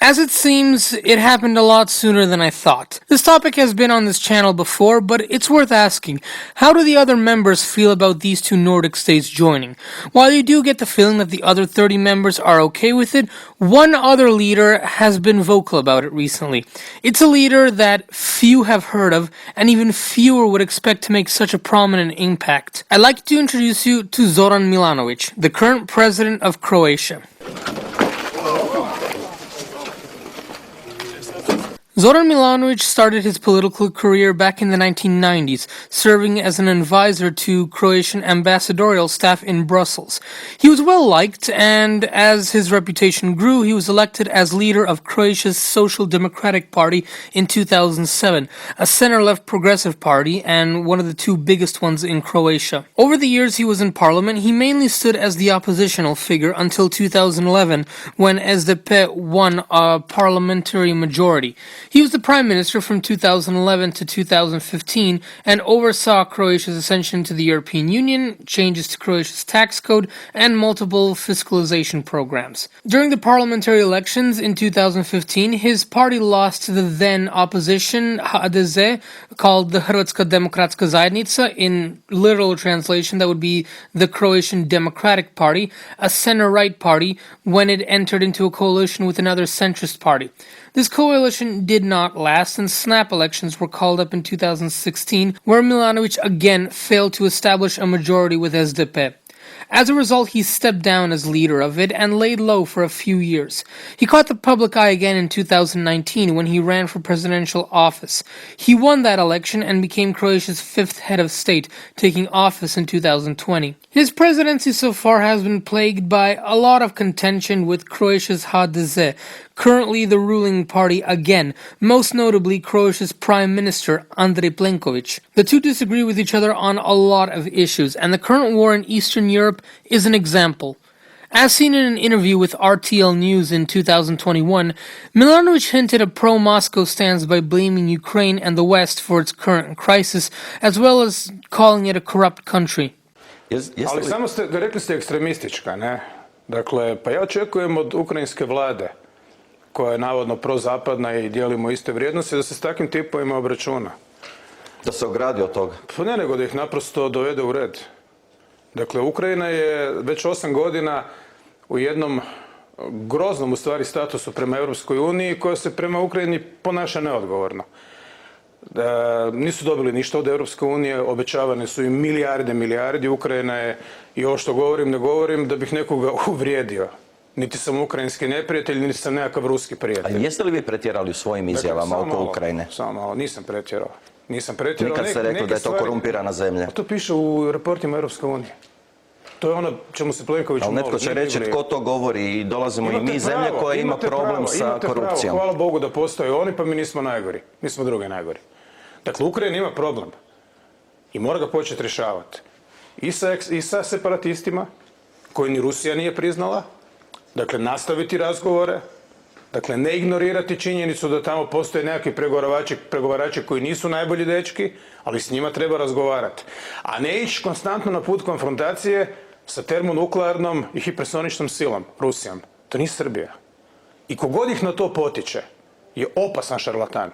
As it seems, it happened a lot sooner than I thought. This topic has been on this channel before, but it's worth asking. How do the other members feel about these two Nordic states joining? While you do get the feeling that the other 30 members are okay with it, one other leader has been vocal about it recently. It's a leader that few have heard of, and even fewer would expect to make such a prominent impact. I'd like to introduce you to Zoran Milanović, the current president of Croatia. Zoran Milanović started his political career back in the 1990s, serving as an advisor to Croatian ambassadorial staff in Brussels. He was well liked, and as his reputation grew, he was elected as leader of Croatia's Social Democratic Party in 2007, a center-left progressive party and one of the two biggest ones in Croatia. Over the years he was in parliament, he mainly stood as the oppositional figure until 2011, when SDP won a parliamentary majority. He was the prime minister from 2011 to 2015 and oversaw Croatia's ascension to the European Union, changes to Croatia's tax code, and multiple fiscalization programs. During the parliamentary elections in 2015, his party lost to the then opposition HDZ, called the Hrvatska Demokratska Zajednica, in literal translation that would be the Croatian Democratic Party, a center-right party, when it entered into a coalition with another centrist party. This coalition did not last, and snap elections were called up in 2016, where Milanović again failed to establish a majority with SDP. As a result, he stepped down as leader of it and laid low for a few years. He caught the public eye again in 2019 when he ran for presidential office. He won that election and became Croatia's fifth head of state, taking office in 2020. His presidency so far has been plagued by a lot of contention with Croatia's HDZ, currently the ruling party again, most notably Croatia's Prime Minister Andrej Plenković. The two disagree with each other on a lot of issues, and the current war in Eastern Europe is an example. As seen in an interview with RTL News in 2021, Milanović hinted a pro-Moscow stance by blaming Ukraine and the West for its current crisis, as well as calling it a corrupt country. Ali samo rekli ste ekstremistička, ne? Dakle, pa ja očekujem od ukrajinske vlade, koja je navodno prozapadna i dijelimo iste vrijednosti, da se s takvim tipovima obračuna. Da se ogradi od toga? Pa ne, nego da ih naprosto dovede u red. Dakle, Ukrajina je već 8 godina u jednom groznom, u stvari, statusu prema Europskoj uniji, koja se prema Ukrajini ponaša neodgovorno. Nisu dobili ništa od Europske unije, obećavane su im milijardi. Ukrajina je, i ovo što govorim, ne govorim da bih nekoga uvrijedio. Niti sam ukrajinski neprijatelj, niti sam nekakav ruski prijatelj. A jeste li vi pretjerali u svojim izjavama oko Ukrajine? Samo malo, nisam pretjerao. Nikad ste rekli da je to korumpirana zemlja. To piše u raportima Europske unije. To je ono čemu se Plenković moli. Ali netko će reći tko to govori i dolazimo i mi zemlja koja ima problem sa korupcijom. Hvala Bogu da postoje oni, pa mi nismo najgori. Mi smo drugi najgori. Dakle, Ukrajina ima problem i mora ga početi rješavati. I sa separatistima, koji ni Rusija nije priznala. Dakle, nastaviti razgovore. Dakle, ne ignorirati činjenicu da tamo postoje nekakvi pregovarači koji nisu najbolji dečki, ali s njima treba razgovarati. A ne ići konstantno na put konfrontacije sa termonuklearnom i hipersoničnom silom, Rusijom. To nije Srbija. I kogod ih na to potiče je opasan šarlatan.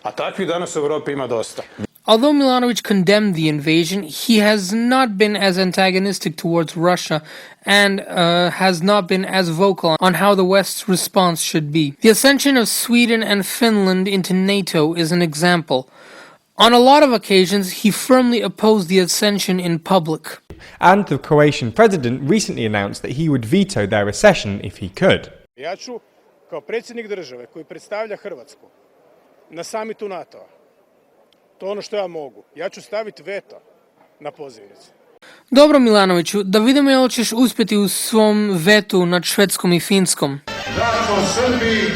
A takvih danas u Europi ima dosta. Although Milanović condemned the invasion, he has not been as antagonistic towards Russia and has not been as vocal on how the West's response should be. The ascension of Sweden and Finland into NATO is an example. On a lot of occasions, he firmly opposed the ascension in public. And the Croatian president recently announced that he would veto their accession if he could. Ja ću, kao predsjednik države koji predstavlja Hrvatsku na samitu NATO-a, to je ono što ja mogu. Ja ću staviti veto na pozivnicu. Dobro, Milanoviću, da vidimo je li ćeš uspjeti u svom vetu nad Švedskom i Finskom. Braćo Srbi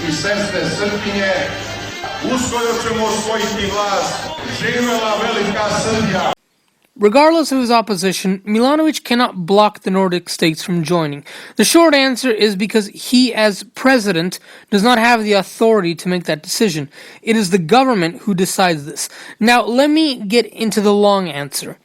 i sestre Srpkinje, uskoro ćemo osvojiti vlast. Živela velika Srbija! Regardless of his opposition, Milanović cannot block the Nordic states from joining. The short answer is because he, as president, does not have the authority to make that decision. It is the government who decides this. Now, let me get into the long answer.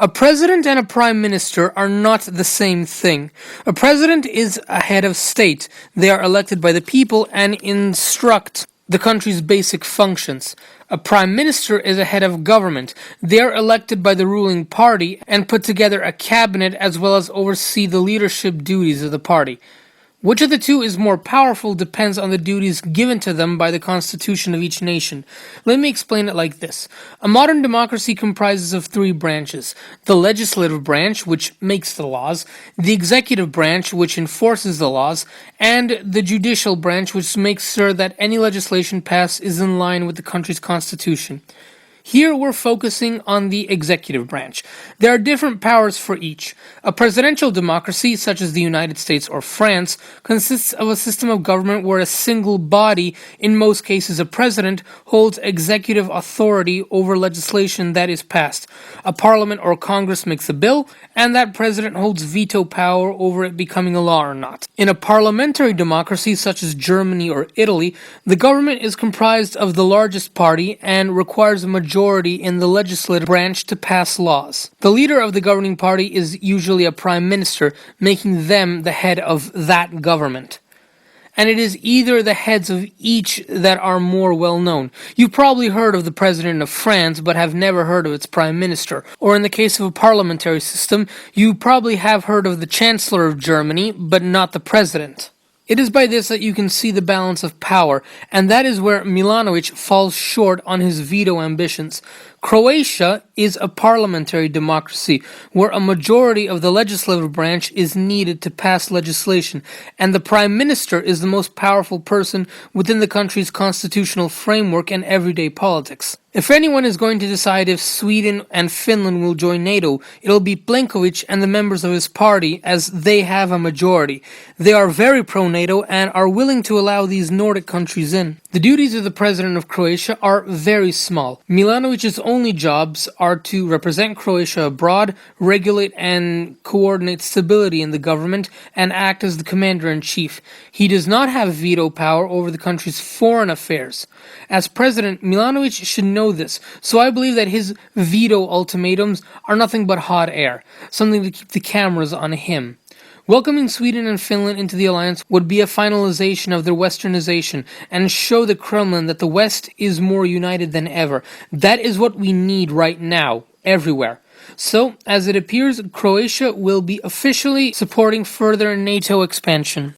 A president and a prime minister are not the same thing. A president is a head of state. They are elected by the people and instruct the country's basic functions. A prime minister is a head of government. They are elected by the ruling party and put together a cabinet as well as oversee the leadership duties of the party. Which of the two is more powerful depends on the duties given to them by the constitution of each nation. Let me explain it like this. A modern democracy comprises of three branches: the legislative branch, which makes the laws, the executive branch, which enforces the laws, and the judicial branch, which makes sure that any legislation passed is in line with the country's constitution. Here we're focusing on the executive branch. There are different powers for each. A presidential democracy, such as the United States or France, consists of a system of government where a single body, in most cases a president, holds executive authority over legislation that is passed. A parliament or Congress makes a bill, and that president holds veto power over it becoming a law or not. In a parliamentary democracy such as Germany or Italy, the government is comprised of the largest party and requires a majority in the legislative branch to pass laws. The leader of the governing party is usually a prime minister, making them the head of that government. And it is either the heads of each that are more well known. You've probably heard of the president of France, but have never heard of its prime minister. Or in the case of a parliamentary system, you probably have heard of the chancellor of Germany, but not the president. It is by this that you can see the balance of power, and that is where Milanović falls short on his veto ambitions. Croatia is a parliamentary democracy where a majority of the legislative branch is needed to pass legislation, and the prime minister is the most powerful person within the country's constitutional framework and everyday politics. If anyone is going to decide if Sweden and Finland will join NATO, it'll be Plenković and the members of his party, as they have a majority. They are very pro-NATO and are willing to allow these Nordic countries in. The duties of the president of Croatia are very small. Milanovic's only jobs are to represent Croatia abroad, regulate and coordinate stability in the government, and act as the commander-in-chief. He does not have veto power over the country's foreign affairs. As president, Milanović should know this, so I believe that his veto ultimatums are nothing but hot air, something to keep the cameras on him. Welcoming Sweden and Finland into the alliance would be a finalization of their westernization and show the Kremlin that the West is more united than ever. That is what we need right now, everywhere. So, as it appears, Croatia will be officially supporting further NATO expansion.